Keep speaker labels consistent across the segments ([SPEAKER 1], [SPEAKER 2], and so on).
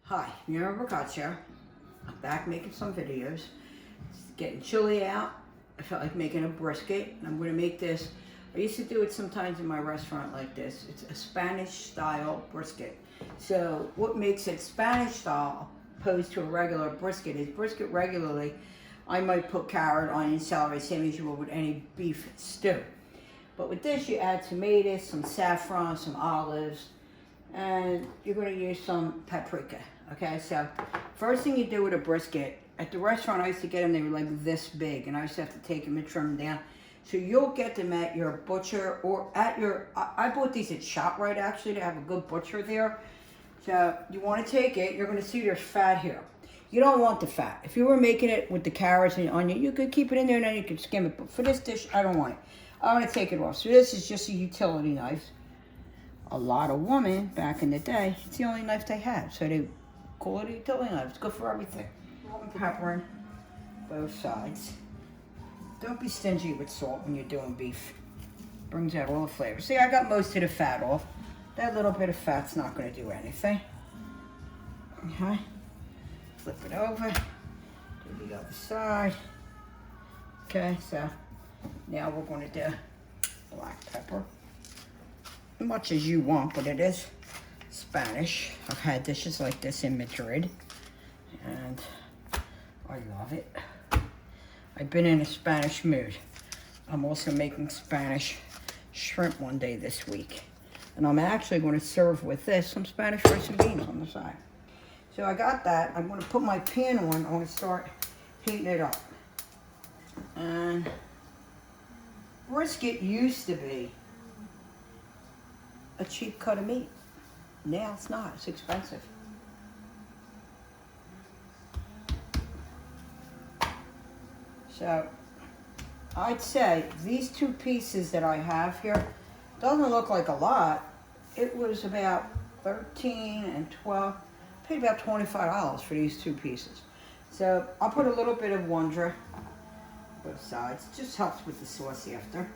[SPEAKER 1] Hi, Mira Boccaccio. I'm back making some videos. It's getting chilly out. I felt like making a brisket. I'm going to make this. I used to do it sometimes in my restaurant like this. It's a Spanish style brisket. So what makes it Spanish style opposed to a regular brisket is brisket regularly I might put carrot, onion, celery, same as you would with any beef stew. But with this you add tomatoes, some saffron, some olives, and you're going to use some paprika. Okay, so first thing you do with a brisket, at the restaurant I used to get them, they were like this big, and I used to have to take them and trim them down. So you'll get them at your butcher or at your, I bought these at ShopRite actually to have a good butcher there. So you want to take it, you're going to see there's fat here. You don't want the fat. If you were making it with the carrots and the onion, you could keep it in there and then you could skim it. But for this dish, I don't want it. I want to take it off. So this is just a utility knife. A lot of women back in the day, it's the only knife they had. So they call it a utility knife. It's good for everything. Salt and pepper on both sides. Don't be stingy with salt when you're doing beef. Brings out all the flavor. See, I got most of the fat off. That little bit of fat's not going to do anything. Okay. Flip it over. Do the other side. Okay, so now we're going to do black pepper. As much as you want, but it is Spanish. I've had dishes like this in Madrid, and I love it. I've been in a Spanish mood. I'm also making Spanish shrimp one day this week. And I'm actually going to serve with this some Spanish rice and beans on the side. So I got that. I'm going to put my pan on. I'm going to start heating it up. And brisket used to be a cheap cut of meat. Now it's not. It's expensive. So I'd say these two pieces that I have here doesn't look like a lot. It was about 13 and 12. I paid about $25 for these two pieces. So I'll put a little bit of Wondra both sides. It just helps with the sauce after.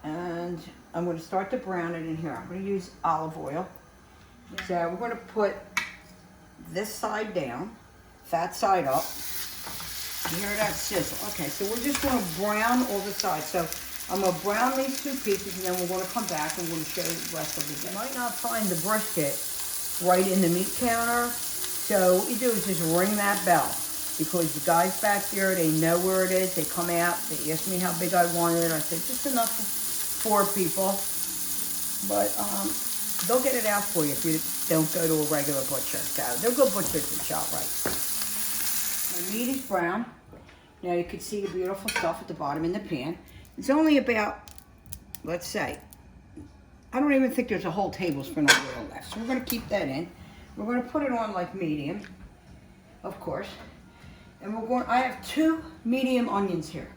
[SPEAKER 1] And I'm going to start to brown it in here. I'm going to use olive oil. So we're going to put this side down, fat side up. You hear that sizzle? Okay, so we're just going to brown all the sides. So I'm going to brown these two pieces, and then we're going to come back and we're going to show you the rest of it. You might not find the brisket right in the meat counter. So what you do is just ring that bell, because the guys back there, they know where it is. They come out, they ask me how big I want it. I said just enough for 4 people. But they'll get it out for you if you don't go to a regular butcher. So they're good butchers at ShopRite. My meat is brown. Now you can see the beautiful stuff at the bottom in the pan. It's only about, let's say, I don't even think there's a whole tablespoon of oil left. So we're going to keep that in. We're going to put it on like medium, of course. And I have 2 medium onions here.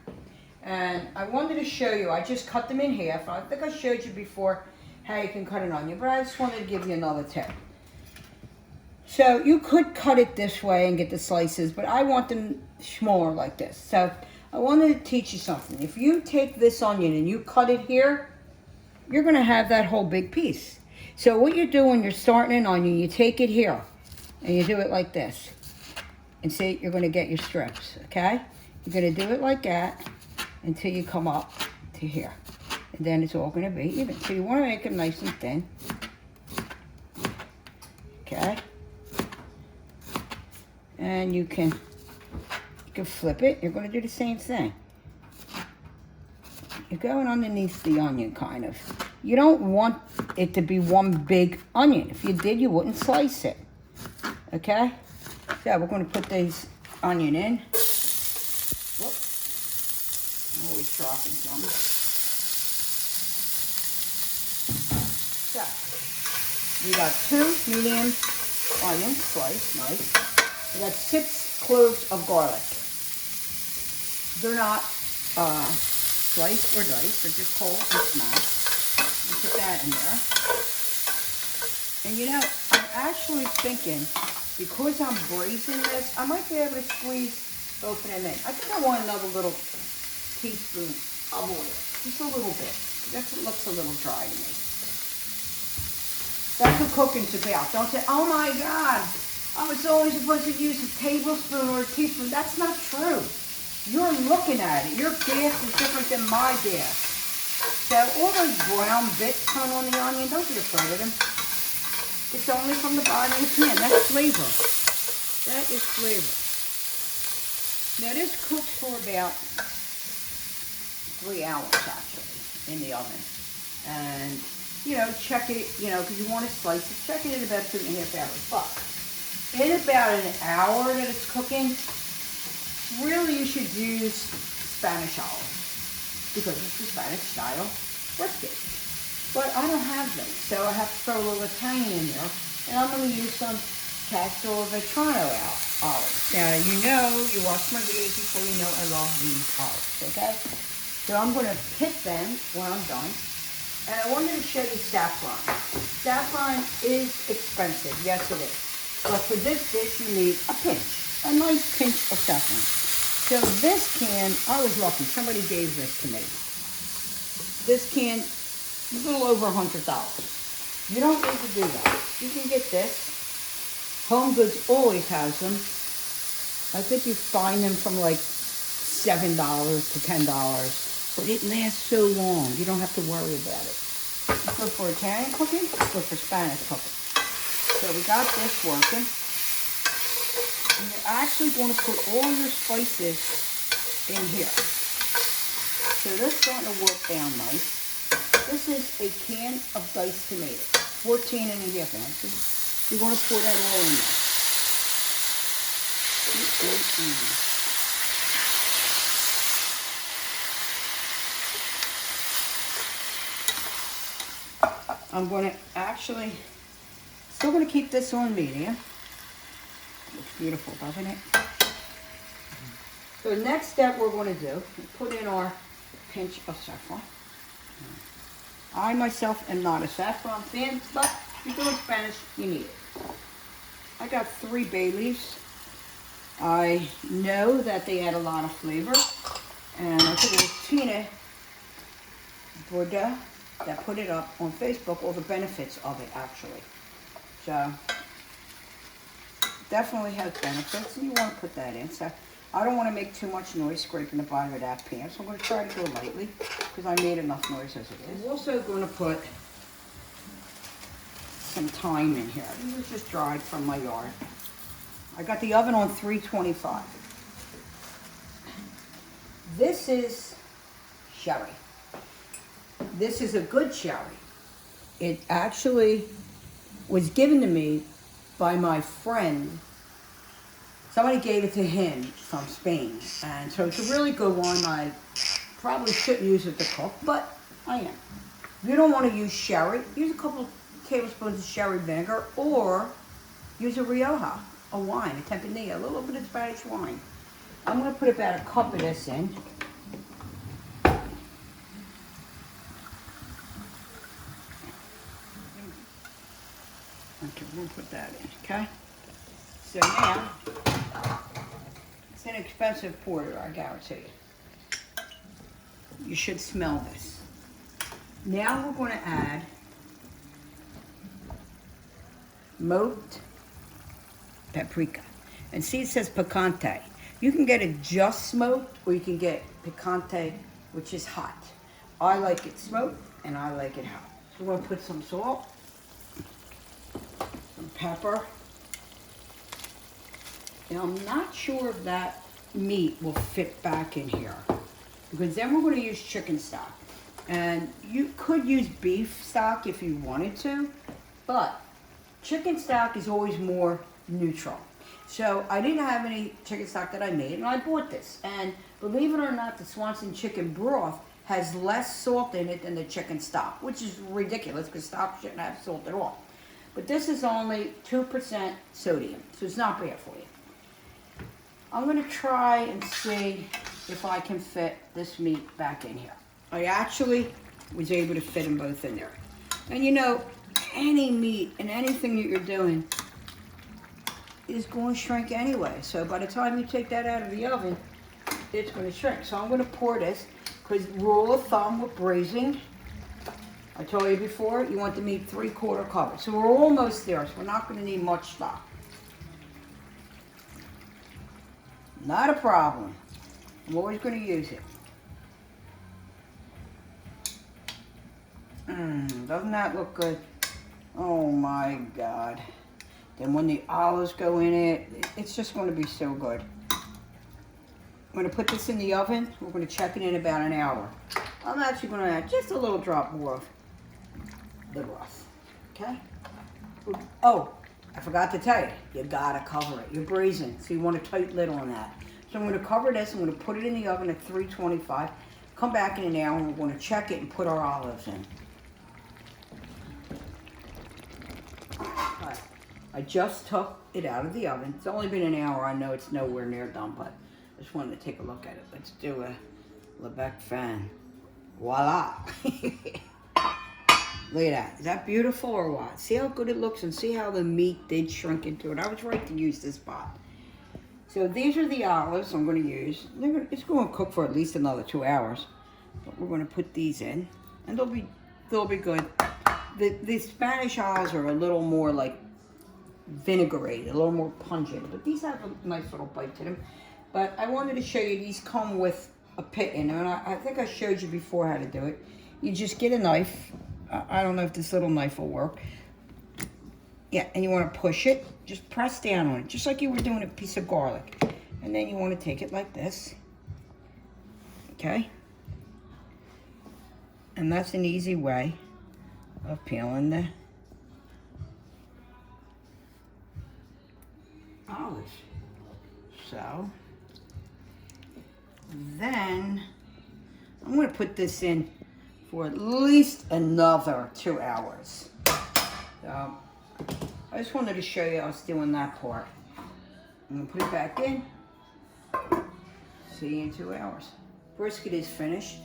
[SPEAKER 1] And I wanted to show you, I just cut them in half. I think I showed you before how you can cut an onion, but I just wanted to give you another tip. So you could cut it this way and get the slices, but I want them smaller like this. So I wanted to teach you something. If you take this onion and you cut it here, you're going to have that whole big piece. So what you do when you're starting an onion, you take it here and you do it like this. And see, you're going to get your strips, okay? You're going to do it like that until you come up to here. And then it's all going to be even. So you want to make them nice and thin. Okay? And you can flip it. You're going to do the same thing. You're going underneath the onion, kind of. You don't want it to be one big onion. If you did, you wouldn't slice it. Okay? So we're going to put this onion in. Whoop. I'm always dropping some. So, we got 2 medium onions sliced, nice. We got 6 cloves of garlic. They're not sliced or diced, they're just whole and smashed. You put that in there. And you know, I'm actually thinking, because I'm braising this, I might be able to squeeze both of them in. I think I want another little teaspoon of oil. Just a little bit. That looks a little dry to me. That's what cooking's about. Don't say, oh my God, I was only supposed to use a tablespoon or a teaspoon. That's not true. You're looking at it. Your gas is different than my gas. So all those brown bits coming on the onion, don't get afraid of them. It's only from the bottom of the pan. That's flavor. That is flavor. Now this cooks for about 3 hours actually in the oven. And you know, check it, you know, because you want to slice it, check it in about 2.5 hours. But in about an hour that it's cooking, really you should use Spanish olives because it's the Spanish style brisket. But I don't have them, so I have to throw a little Italian in there. And I'm going to use some Castro Vetrano olives. Now, you watch my videos before, you know I love these olives, okay? So I'm going to pick them when I'm done. And I wanted to show you saffron. Saffron is expensive, yes it is. But for this dish you need a nice pinch of saffron. So this can, I was lucky, somebody gave this to me. This can, a little over $100. You don't need to do that. You can get this. Home Goods always has them. I think you find them from like $7 to $10. But it lasts so long, you don't have to worry about it. It's good for Italian cooking, it's good for Spanish cooking. So we got this working. And you're actually going to put all your spices in here. So this is starting to work down nice. This is a can of diced tomatoes, 14.5 ounces. You're going to pour that all in there. I'm going to actually, still going to keep this on medium. Looks beautiful, doesn't it? So the next step we're going to do, put in our pinch of saffron. I myself am not a saffron fan, but if you're doing Spanish, you need it. I got 3 bay leaves. I know that they add a lot of flavor. And I think it was Tina Bordeaux that put it up on Facebook, all the benefits of it actually. So definitely has benefits, and you want to put that in. So I don't want to make too much noise scraping the bottom of that pan, so I'm going to try to do it lightly because I made enough noise as it is. I'm also going to put some thyme in here. This is just dried from my yard. I got the oven on 325. This is sherry. This is a good sherry. It actually was given to me by my friend. Somebody gave it to him from Spain. And so it's a really good one. I probably shouldn't use it to cook, but I am. If you don't want to use sherry, use a couple tablespoons of sherry vinegar, or use a Rioja, a wine, a Tempranillo, a little bit of Spanish wine. I'm going to put about a cup of this in. Okay, we'll put that in, okay? So now, it's an expensive porter, I guarantee you. You should smell this. Now we're going to add smoked paprika. And see, it says picante. You can get it just smoked, or you can get picante, which is hot. I like it smoked, and I like it hot. So we're going to put some salt, some pepper. Now, I'm not sure if that meat will fit back in here, because then we're going to use chicken stock. And you could use beef stock if you wanted to, but chicken stock is always more neutral. So I didn't have any chicken stock that I made, and I bought this. And believe it or not, the Swanson chicken broth has less salt in it than the chicken stock, which is ridiculous because stock shouldn't have salt at all. But this is only 2% sodium, so it's not bad for you. I'm going to try and see if I can fit this meat back in here. I actually was able to fit them both in there. And you know, any meat and anything that you're doing is going to shrink anyway. So by the time you take that out of the oven, it's going to shrink. So I'm going to pour this, because rule of thumb with braising, I told you before, you want the meat 3/4 covered. So we're almost there, so we're not going to need much stock. Not a problem. I'm always going to use it. Doesn't that look good? Oh my God. Then when the olives go in it, it's just going to be so good. I'm going to put this in the oven. We're going to check it in about an hour. I'm actually going to add just a little drop more of the broth. Okay? Oh, I forgot to tell you. You got to cover it. You're braising, so you want a tight lid on that. So I'm going to cover this. I'm going to put it in the oven at 325. Come back in an hour and we're going to check it and put our olives in. I just took it out of the oven. It's only been an hour. I know it's nowhere near done, but I just wanted to take a look at it. Let's do a Lebec fan. Voila. Look at that. Is that beautiful or what? See how good it looks and see how the meat did shrink into it. I was right to use this pot. So these are the olives I'm going to use. It's going to cook for at least another 2 hours. But we're going to put these in and they'll be good. The Spanish olives are a little more like vinaigrette, a little more pungent, but these have a nice little bite to them. But I wanted to show you, these come with a pit in them, and I think I showed you before how to do it. You just get a knife. I don't know if this little knife will work. Yeah, and you want to push it, just press down on it, just like you were doing a piece of garlic. And then you want to take it like this, okay? And that's an easy way of peeling the olives. So then I'm going to put this in for at least another 2 hours. So I just wanted to show you I was doing that part. I'm going to put it back in. See you in 2 hours. Brisket is finished.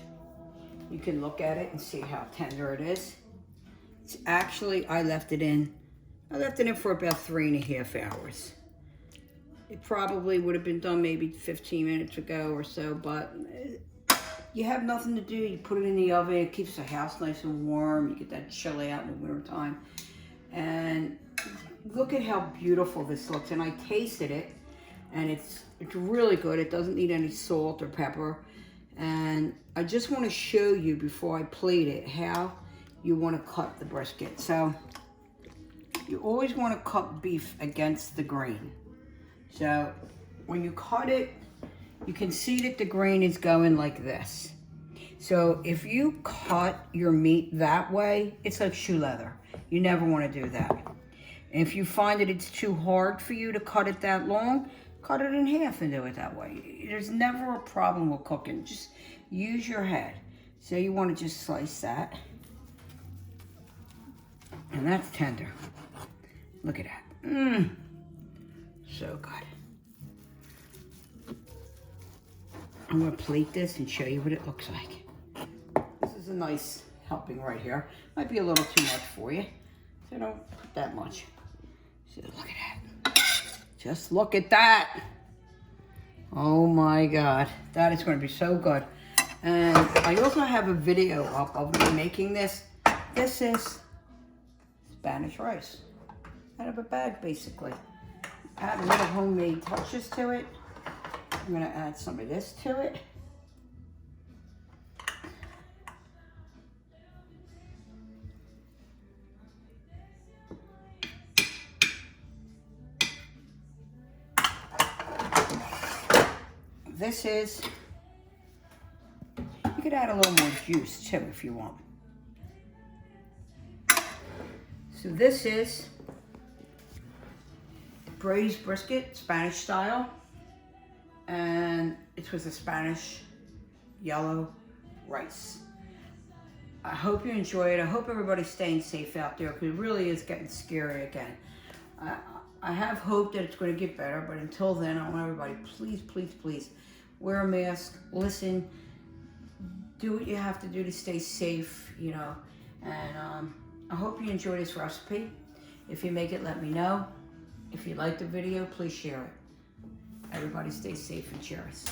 [SPEAKER 1] You can look at it and see how tender it is. It's actually, I left it in for about 3.5 hours. It probably would have been done maybe 15 minutes ago or so, but you have nothing to do. You put it in the oven. It keeps the house nice and warm. You get that chilly out in the winter time. And look at how beautiful this looks. And I tasted it, and it's really good. It doesn't need any salt or pepper. And I just want to show you before I plate it how you want to cut the brisket. So you always want to cut beef against the grain. So when you cut it, you can see that the grain is going like this. So if you cut your meat that way, it's like shoe leather. You never want to do that. And if you find that it's too hard for you to cut it that long, cut it in half and do it that way. There's never a problem with cooking. Just use your head. So you want to just slice that. And that's tender. Look at that. So good. I'm going to plate this and show you what it looks like. This is a nice helping right here. Might be a little too much for you, so don't put that much. So look at that. Just look at that. Oh my God. That is going to be so good. And I also have a video up of me making this. This is Spanish rice. Out of a bag, basically. Add a little homemade touches to it. I'm going to add some of this to it. This is, you could add a little more juice too if you want. So this is braised brisket, Spanish style. And it was a Spanish yellow rice. I hope you enjoy it. I hope everybody's staying safe out there because it really is getting scary again. I have hope that it's going to get better, but until then, I want everybody, please, please, please, wear a mask, listen, do what you have to do to stay safe, you know. And I hope you enjoy this recipe. If you make it, let me know. If you like the video, please share it. Everybody stay safe and cheers.